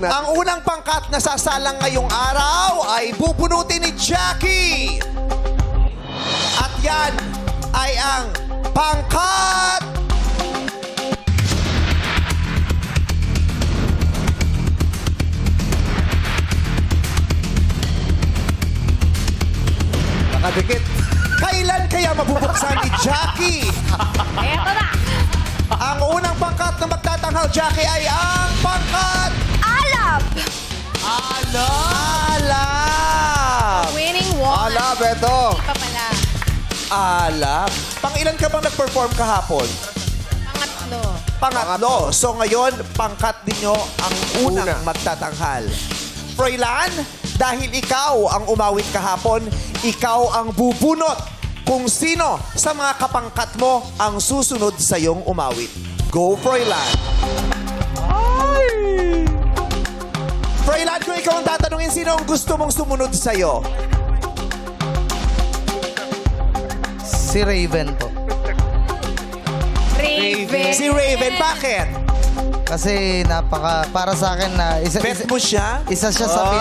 Ang unang pangkat na sasalang ngayong araw ay bubunutin ni Jackie. At yan ay ang pangkat... Nakadikit. Kailan kaya mabubuksan ni Jackie? Eto na! Ang unang pangkat na magtatanghal, Jackie, ay ang pangkat... Alab! Alab! Winning one. Alab, eto. Hindi pa pala. Alab. Pang-ilan ka bang nag-perform kahapon? Pangatlo. Pangatlo. So ngayon, pangkat ninyo ang unang magtatanghal. Froilan, dahil ikaw ang umawit kahapon, ikaw ang bubunot kung sino sa mga kapangkat mo ang susunod sa iyong umawit. Go, Froilan. Froilan, kung ikaw ang tatanungin, sino ang gusto mong sumunod sa'yo? Si Raven po. Raven. Si Raven, bakit? Kasi para sa akin na Bet mo siya? isa siya sa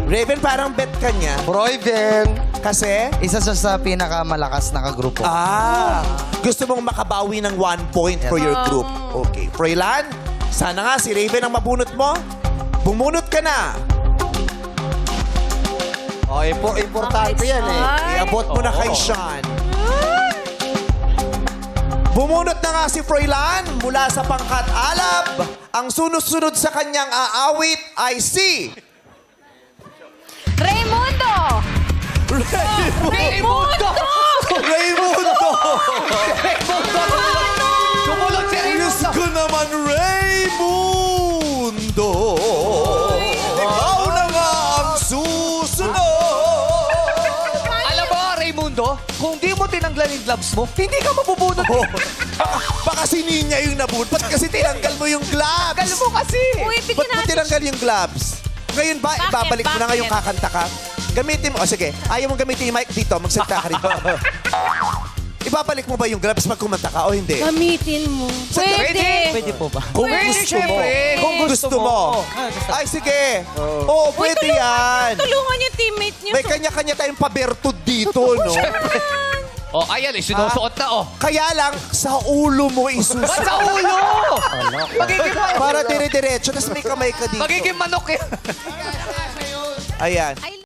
Raven, parang bet ka niya. Raven. Kasi? Isa siya sa pinakamalakas na kagrupo. Gusto mong makabawi ng 1 point for your group. Okay. Froilan, sana nga si Raven ang mabunot mo. Bumunot ka na. Oh, importante yan eh. Iabot mo na kay Sean. Bumunot na nga si Froilan mula sa pangkat Alab. Ang sunod-sunod sa kanyang aawit ay si... Raimundo! Raimundo! Raimundo! Kumulot si Diyos ko naman, Raimundo! Ikaw na nga ang susunod! Alam mo, Raimundo, kung di mo tinanggal yung gloves mo, hindi ka mabubunot. Baka si Ninya yung nabunot. Ba't kasi tinanggal mo yung gloves? Alam mo kasi. Uy, Ba't bigyan mo natin. tinanggal yung gloves? Ngayon ba, Bakit? ibabalik mo na ngayong Bakit? kakanta ka? Gamitin mo. O sige, ayaw mong gamitin yung mic dito. Magsalita ka rito. Ibabalik mo ba yung gloves pag kumanta ka o hindi? Gamitin mo. Pwede. Pwede po ba? Kung Pwede, gusto mo. syempre. Kung gusto mo. Ay, sige. Oo, Uy, pwede yan. Tulungan yung teammate niyo. May kanya-kanya tayong pabertud dito, no? Oh, ayan, sinusuot na, oh. Kaya lang, sa ulo mo isusunod. Ba't sa ulo? Magiging, Para dire-diretso, tapos may kamay ka dito. magiging manok yan. Ayan. I